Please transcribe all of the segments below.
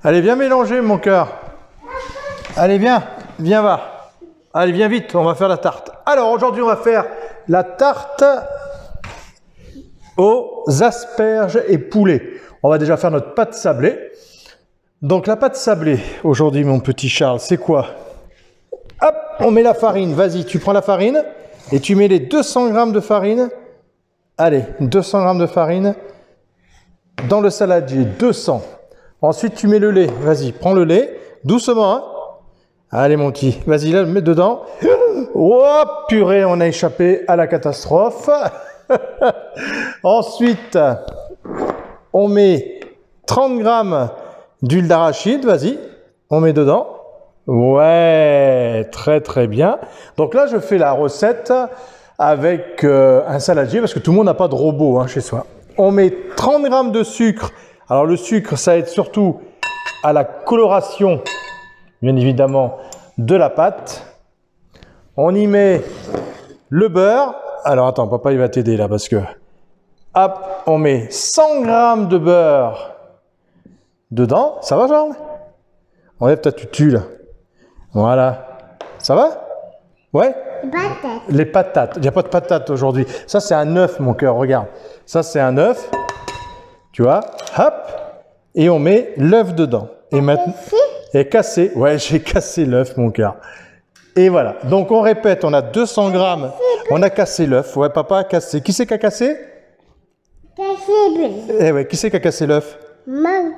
Allez, viens mélanger, mon cœur. Allez, viens, viens, va. Allez, viens vite, on va faire la tarte. Alors, aujourd'hui, on va faire la tarte aux asperges et poulet. On va déjà faire notre pâte sablée. Donc, la pâte sablée, aujourd'hui, mon petit Charles, c'est quoi? Hop, on met la farine. Vas-y, tu prends la farine et tu mets les 200 g de farine. Allez, 200 g de farine dans le saladier, 200. Ensuite, tu mets le lait. Vas-y, prends le lait, doucement, hein. Allez, mon petit, vas-y, là, mets dedans. Oh, purée, on a échappé à la catastrophe. Ensuite, on met 30 g d'huile d'arachide, vas-y, on met dedans. Ouais, très très bien. Donc là, je fais la recette avec un saladier, parce que tout le monde n'a pas de robot hein, chez soi. On met 30 g de sucre. Alors le sucre, ça aide surtout à la coloration, bien évidemment, de la pâte. On y met le beurre. Alors attends, papa il va t'aider là, parce que... Hop, on met 100 g de beurre dedans. Ça va, Charles? Enlève ta tutu là. Voilà. Ça va? Ouais? Patates. Les patates. Il n'y a pas de patates aujourd'hui. Ça, c'est un œuf, mon cœur. Regarde. Ça, c'est un œuf. Tu vois? Hop. Et on met l'œuf dedans. Et maintenant... Et cassé. Ouais, j'ai cassé l'œuf, mon cœur. Et voilà. Donc, on répète. On a 200 g. On a cassé l'œuf. Ouais, papa a cassé. Qui c'est qui a cassé? Cassé. Eh ouais, qui c'est qui a cassé l'œuf? Maman.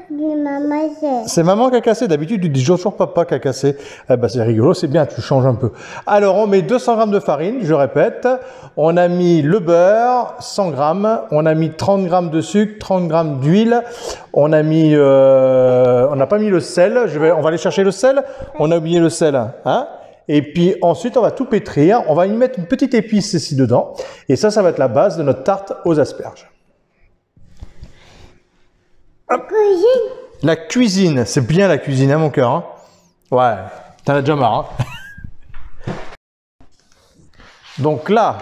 C'est maman qui a cassé. D'habitude, tu dis toujours papa qui a cassé. Eh ben, c'est rigolo, c'est bien, tu changes un peu. Alors, on met 200 g de farine, je répète. On a mis le beurre, 100 g. On a mis 30 g de sucre, 30 g d'huile. On a mis... on n'a pas mis le sel. On va aller chercher le sel. On a oublié le sel. Hein? Et puis, ensuite, on va tout pétrir. On va y mettre une petite épice ici dedans. Et ça va être la base de notre tarte aux asperges. Cuisine. La cuisine, c'est bien la cuisine, hein, mon cœur. Hein, ouais, t'en as déjà marre. Hein. Donc là,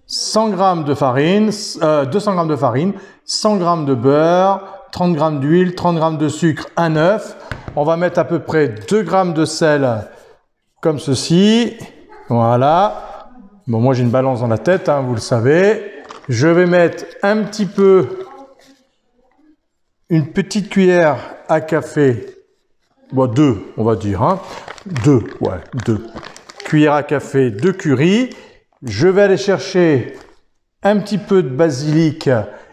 100 g de farine, 200 g de farine, 100 g de beurre, 30 g d'huile, 30 g de sucre, un œuf. On va mettre à peu près 2 g de sel, comme ceci. Voilà. Bon, moi j'ai une balance dans la tête, hein, vous le savez. Je vais mettre un petit peu... Une petite cuillère à café, bon, 2, on va dire, hein. 2 cuillères à café de curry. Je vais aller chercher un petit peu de basilic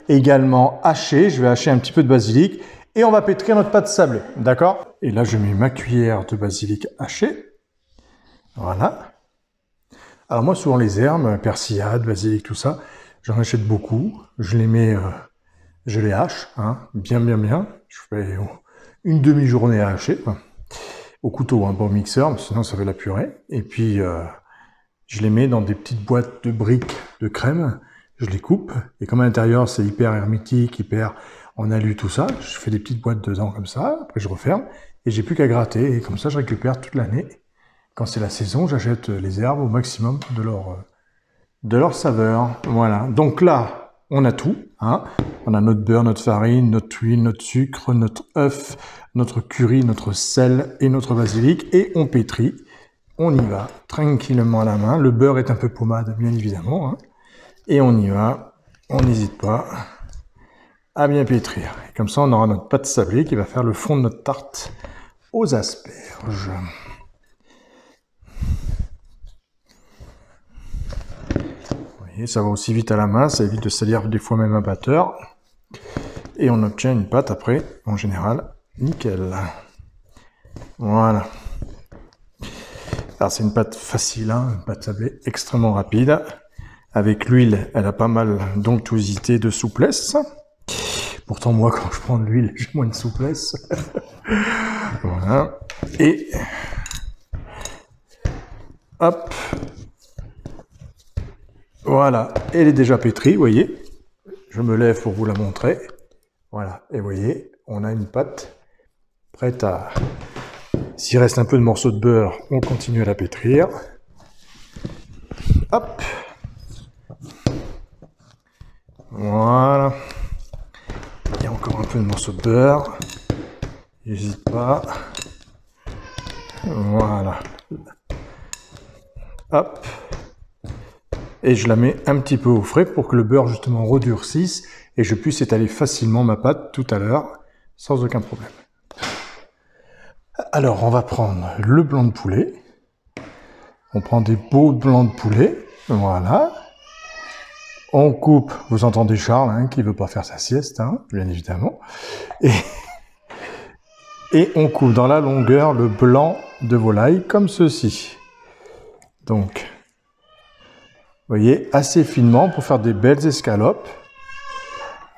également haché. Je vais hacher un petit peu de basilic et on va pétrir notre pâte sablée, d'accord? Et là, je mets ma cuillère de basilic haché. Voilà. Alors moi, souvent les herbes, persillade, basilic, tout ça, j'en achète beaucoup. Je les mets... Je les hache, hein, bien. Je fais une demi-journée à hacher, quoi. Au couteau, hein, pas au mixeur, sinon ça fait la purée. Et puis, je les mets dans des petites boîtes de briques de crème. Je les coupe. Et comme à l'intérieur, c'est hyper hermétique, hyper en alu, tout ça, je fais des petites boîtes dedans comme ça. Après, je referme. Et j'ai plus qu'à gratter. Et comme ça, je récupère toute l'année. Quand c'est la saison, j'achète les herbes au maximum de leur saveur. Voilà. Donc là... On a tout, hein. On a notre beurre, notre farine, notre huile, notre sucre, notre œuf, notre curry, notre sel et notre basilic. Et on pétrit. On y va tranquillement à la main. Le beurre est un peu pommade, bien évidemment. Hein. Et on y va. On n'hésite pas à bien pétrir. Et comme ça, on aura notre pâte sablée qui va faire le fond de notre tarte aux asperges. Et ça va aussi vite à la main, ça évite de salir des fois même un batteur. Et on obtient une pâte après, en général, nickel. Voilà. Alors c'est une pâte facile, hein, une pâte sablée extrêmement rapide. Avec l'huile, elle a pas mal d'onctuosité, de souplesse. Pourtant moi, quand je prends de l'huile, j'ai moins de souplesse. Voilà. Et... Hop. Voilà, elle est déjà pétrie, vous voyez. Je me lève pour vous la montrer. Voilà, et vous voyez, on a une pâte prête à... S'il reste un peu de morceaux de beurre, on continue à la pétrir. Hop. Voilà. Il y a encore un peu de morceaux de beurre. N'hésite pas. Voilà. Hop. Et je la mets un petit peu au frais pour que le beurre justement redurcisse et je puisse étaler facilement ma pâte tout à l'heure sans aucun problème. Alors on va prendre le blanc de poulet. On prend des beaux blancs de poulet. Voilà. On coupe, vous entendez Charles hein, qui ne veut pas faire sa sieste, hein, bien évidemment. Et on coupe dans la longueur le blanc de volaille comme ceci. Donc, vous voyez, assez finement pour faire des belles escalopes.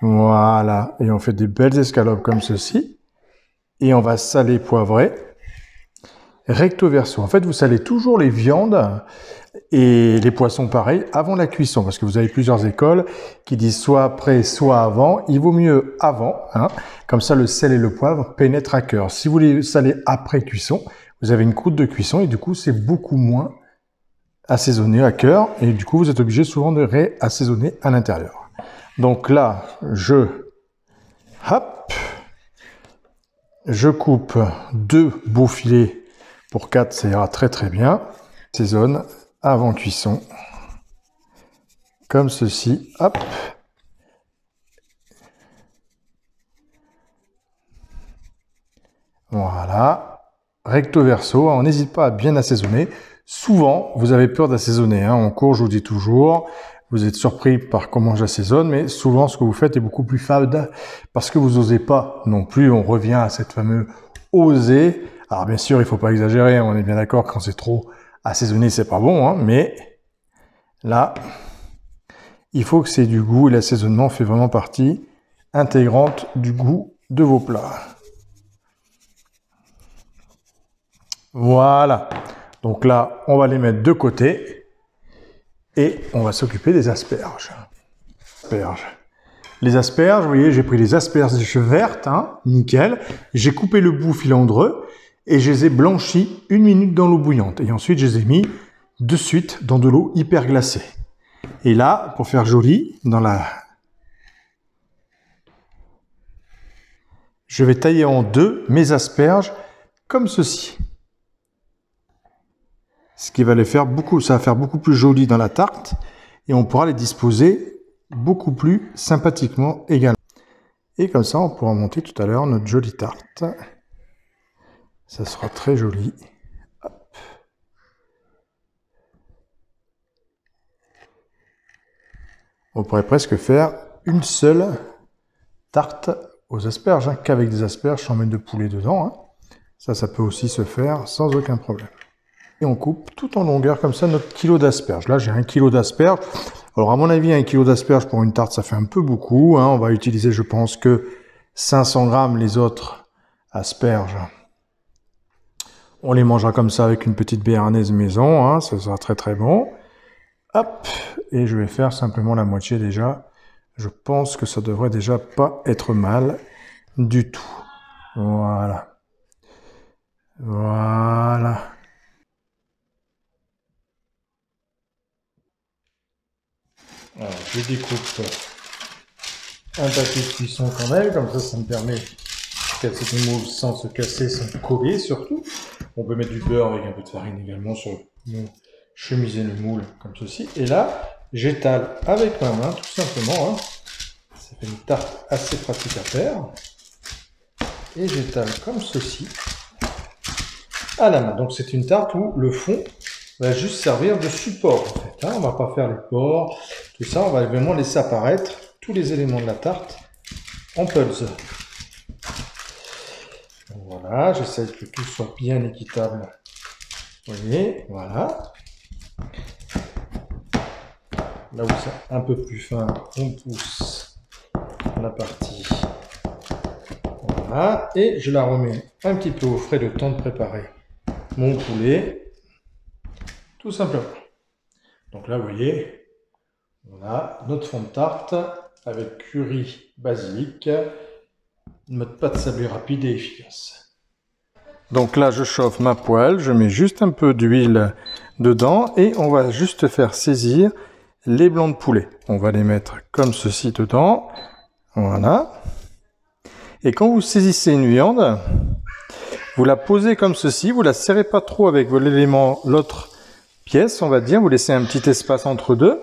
Voilà, et on fait des belles escalopes comme ceci. Et on va saler, poivrer, recto verso. En fait, vous salez toujours les viandes et les poissons pareil avant la cuisson, parce que vous avez plusieurs écoles qui disent soit après, soit avant. Il vaut mieux avant, hein, comme ça le sel et le poivre pénètrent à cœur. Si vous les salez après cuisson, vous avez une croûte de cuisson et du coup c'est beaucoup moins assaisonné à cœur et du coup vous êtes obligé souvent de réassaisonner à l'intérieur. Donc là, je coupe 2 beaux filets pour 4, ça ira très très bien. Assaisonne avant cuisson, comme ceci, hop. Voilà, recto verso, on n'hésite pas à bien assaisonner. Souvent, vous avez peur d'assaisonner, hein. En cours, je vous dis toujours, vous êtes surpris par comment j'assaisonne, mais souvent, ce que vous faites est beaucoup plus fade parce que vous n'osez pas non plus. On revient à cette fameuse oser. Alors, bien sûr, il ne faut pas exagérer, on est bien d'accord, quand c'est trop assaisonné, c'est pas bon, hein, mais là, il faut que c'est du goût et l'assaisonnement fait vraiment partie intégrante du goût de vos plats. Voilà. Donc là, on va les mettre de côté et on va s'occuper des asperges. Les asperges, vous voyez, j'ai pris les asperges vertes, hein, nickel. J'ai coupé le bout filandreux et je les ai blanchis 1 minute dans l'eau bouillante. Et ensuite, je les ai mis de suite dans de l'eau hyper glacée. Et là, pour faire joli, je vais tailler en 2 mes asperges comme ceci. Ce qui va les faire ça va faire beaucoup plus joli dans la tarte et on pourra les disposer beaucoup plus sympathiquement également. Et comme ça, on pourra monter tout à l'heure notre jolie tarte. Ça sera très joli. Hop. On pourrait presque faire une seule tarte aux asperges, hein, qu'avec des asperges sans mettre de poulet dedans. Hein. Ça peut aussi se faire sans aucun problème. Et on coupe tout en longueur comme ça notre kilo d'asperges. Là, j'ai 1 kilo d'asperges. Alors, à mon avis, 1 kilo d'asperges pour une tarte, ça fait un peu beaucoup. Hein. On va utiliser, je pense, que 500 grammes les autres asperges. On les mangera comme ça avec une petite béarnaise maison. Hein. Ça sera très très bon. Hop. Et je vais faire simplement la moitié déjà. Je pense que ça devrait déjà pas être mal du tout. Voilà. Voilà. Alors, je découpe un papier de cuisson quand même, comme ça me permet de casser le moule sans se casser, sans coller surtout. On peut mettre du beurre avec un peu de farine également sur chemiser le moule comme ceci. Et là, j'étale avec ma main tout simplement. Hein. Ça fait une tarte assez pratique à faire. Et j'étale comme ceci à la main. Donc c'est une tarte où le fond va juste servir de support en fait. Hein. On va pas faire les bords, tout ça. On va vraiment laisser apparaître tous les éléments de la tarte en pulse. Voilà, j'essaie que tout soit bien équitable. Vous voyez, voilà. Là où c'est un peu plus fin, on pousse la partie. Voilà, et je la remets un petit peu au frais le temps de préparer mon poulet. Tout simplement. Donc là, vous voyez, on a notre fond de tarte avec curry basilic, notre pâte sablée rapide et efficace. Donc là, je chauffe ma poêle, je mets juste un peu d'huile dedans et on va juste faire saisir les blancs de poulet. On va les mettre comme ceci dedans. Voilà. Et quand vous saisissez une viande, vous la posez comme ceci, vous la serrez pas trop avec l'élément, l'autre pièce, on va dire, vous laissez un petit espace entre deux.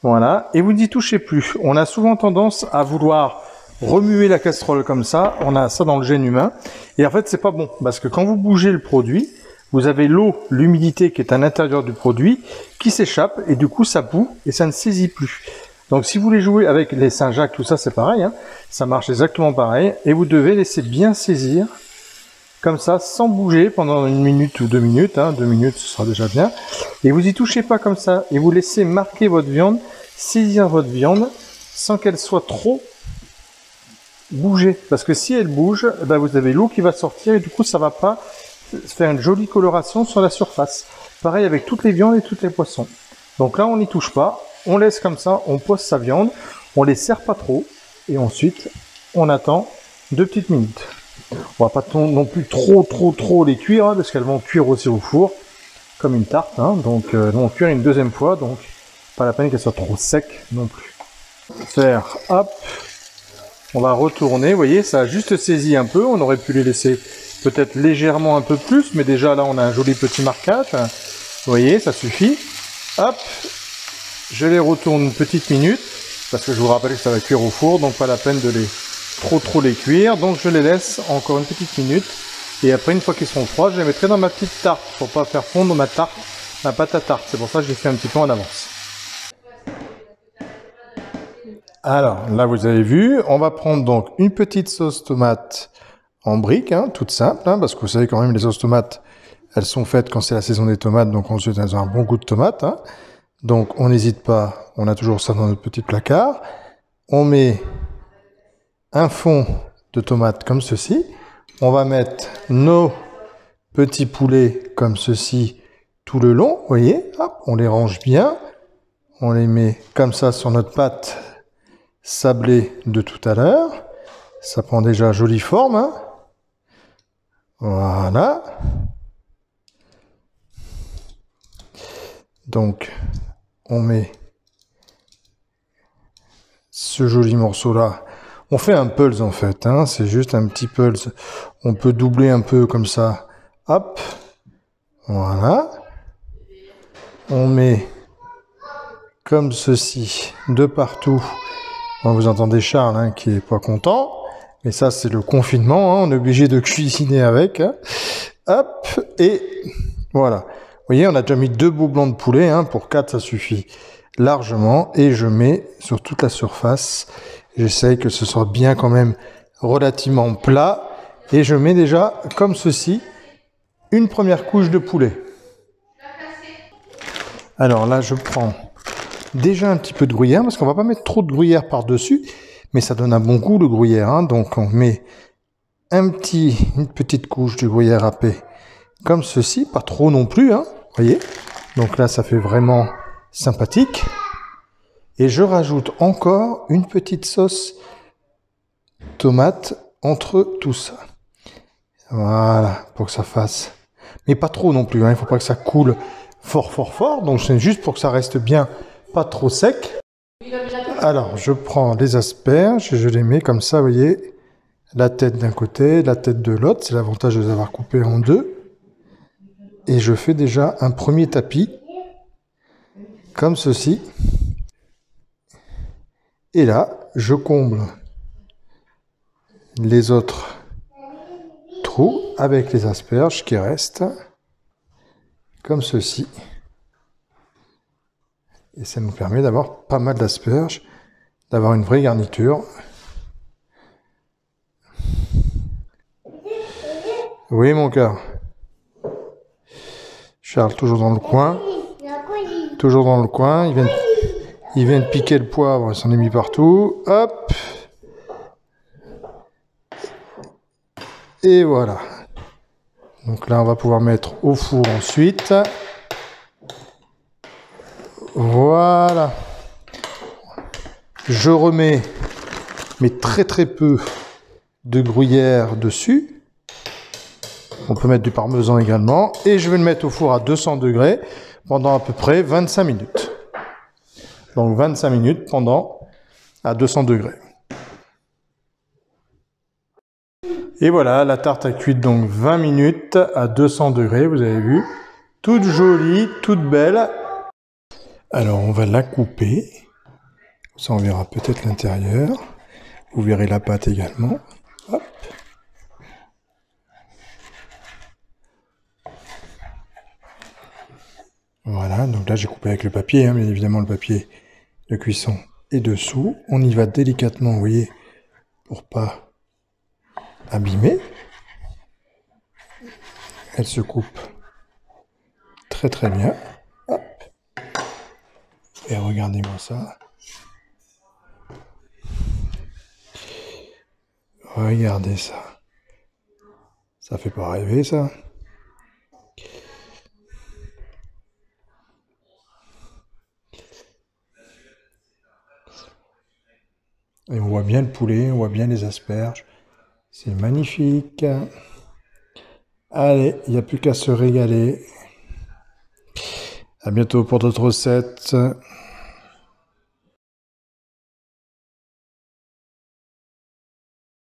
Voilà, et vous n'y touchez plus. On a souvent tendance à vouloir remuer la casserole comme ça, on a ça dans le gène humain, et en fait c'est pas bon, parce que quand vous bougez le produit, vous avez l'eau, l'humidité qui est à l'intérieur du produit, qui s'échappe, et du coup ça bout, et ça ne saisit plus. Donc si vous voulez jouer avec les Saint-Jacques, tout ça c'est pareil, hein, ça marche exactement pareil, et vous devez laisser bien saisir, comme ça, sans bouger pendant 1 minute ou 2 minutes, 2 minutes ce sera déjà bien, et vous y touchez pas comme ça, et vous laissez marquer votre viande, saisir votre viande, sans qu'elle soit trop bougée, parce que si elle bouge, ben vous avez l'eau qui va sortir, et du coup ça va pas faire une jolie coloration sur la surface. Pareil avec toutes les viandes et tous les poissons. Donc là on n'y touche pas, on laisse comme ça, on pose sa viande, on les serre pas trop, et ensuite on attend 2 petites minutes. On va pas non plus trop les cuire, hein, parce qu'elles vont cuire aussi au four, comme une tarte, hein, donc elles vont cuire une deuxième fois, donc pas la peine qu'elles soient trop secs non plus. Faire, hop, on va retourner, vous voyez, ça a juste saisi un peu, on aurait pu les laisser peut-être légèrement un peu plus, mais déjà là on a un joli petit marquage, vous voyez, ça suffit. Hop, je les retourne une petite minute, parce que je vous rappelle que ça va cuire au four, donc pas la peine de les trop les cuire, donc je les laisse encore une petite minute, et après une fois qu'ils seront froids, je les mettrai dans ma petite tarte, pour pas faire fondre ma pâte à tarte, c'est pour ça que je l'ai fait un petit peu en avance. Alors là vous avez vu, on va prendre donc une petite sauce tomate en brique, hein, toute simple, hein, parce que vous savez quand même les sauces tomates, elles sont faites quand c'est la saison des tomates, donc ensuite elles ont un bon goût de tomate, hein. Donc on n'hésite pas, on a toujours ça dans notre petit placard, on met un fond de tomates comme ceci, on va mettre nos petits poulets comme ceci tout le long, vous voyez, hop, on les range bien, on les met comme ça sur notre pâte sablée de tout à l'heure, ça prend déjà jolie forme, hein. Voilà, donc on met ce joli morceau là. On fait un pulse en fait, hein, c'est juste un petit pulse. On peut doubler un peu comme ça. Hop, voilà. On met comme ceci de partout. Bon, vous entendez Charles hein, qui est pas content. Mais ça c'est le confinement, hein, on est obligé de cuisiner avec. Hein. Hop, et voilà. Vous voyez, on a déjà mis 2 beaux blancs de poulet, hein, pour 4 ça suffit largement. Et je mets sur toute la surface. J'essaye que ce soit bien quand même relativement plat. Et je mets déjà, comme ceci, une première couche de poulet. Alors là, je prends déjà un petit peu de gruyère, parce qu'on va pas mettre trop de gruyère par-dessus, mais ça donne un bon goût, le gruyère. Hein. Donc on met une petite couche de gruyère râpée, comme ceci, pas trop non plus, hein, voyez. Donc là, ça fait vraiment sympathique. Et je rajoute encore une petite sauce tomate entre tout ça. Voilà, pour que ça fasse. Mais pas trop non plus, hein, il ne faut pas que ça coule fort. Donc c'est juste pour que ça reste bien, pas trop sec. Alors, je prends les asperges et je les mets comme ça, vous voyez. La tête d'un côté, la tête de l'autre. C'est l'avantage de les avoir coupées en deux. Et je fais déjà un premier tapis, comme ceci. Et là, je comble les autres trous avec les asperges qui restent, comme ceci. Et ça nous permet d'avoir pas mal d'asperges, d'avoir une vraie garniture. Oui, mon cœur. Charles, toujours dans le coin. Toujours dans le coin. Il vient de piquer le poivre, il s'en est mis partout. Hop. Et voilà. Donc là, on va pouvoir mettre au four ensuite. Voilà. Je remets, mais très peu, de gruyère dessus. On peut mettre du parmesan également. Et je vais le mettre au four à 200 degrés pendant à peu près 25 minutes. Donc 25 minutes à 200 degrés. Et voilà, la tarte a cuit donc 20 minutes à 200 degrés, vous avez vu. Toute jolie, toute belle. Alors on va la couper. Ça on verra peut-être l'intérieur. Vous verrez la pâte également. Hop. Voilà, donc là j'ai coupé avec le papier, hein, bien évidemment le papier de cuisson est dessous. On y va délicatement, vous voyez, pour pas abîmer. Elle se coupe très très bien. Hop. Et regardez-moi ça. Regardez ça. Ça fait pas rêver ça. Et on voit bien le poulet, on voit bien les asperges. C'est magnifique. Allez, il n'y a plus qu'à se régaler. À bientôt pour d'autres recettes.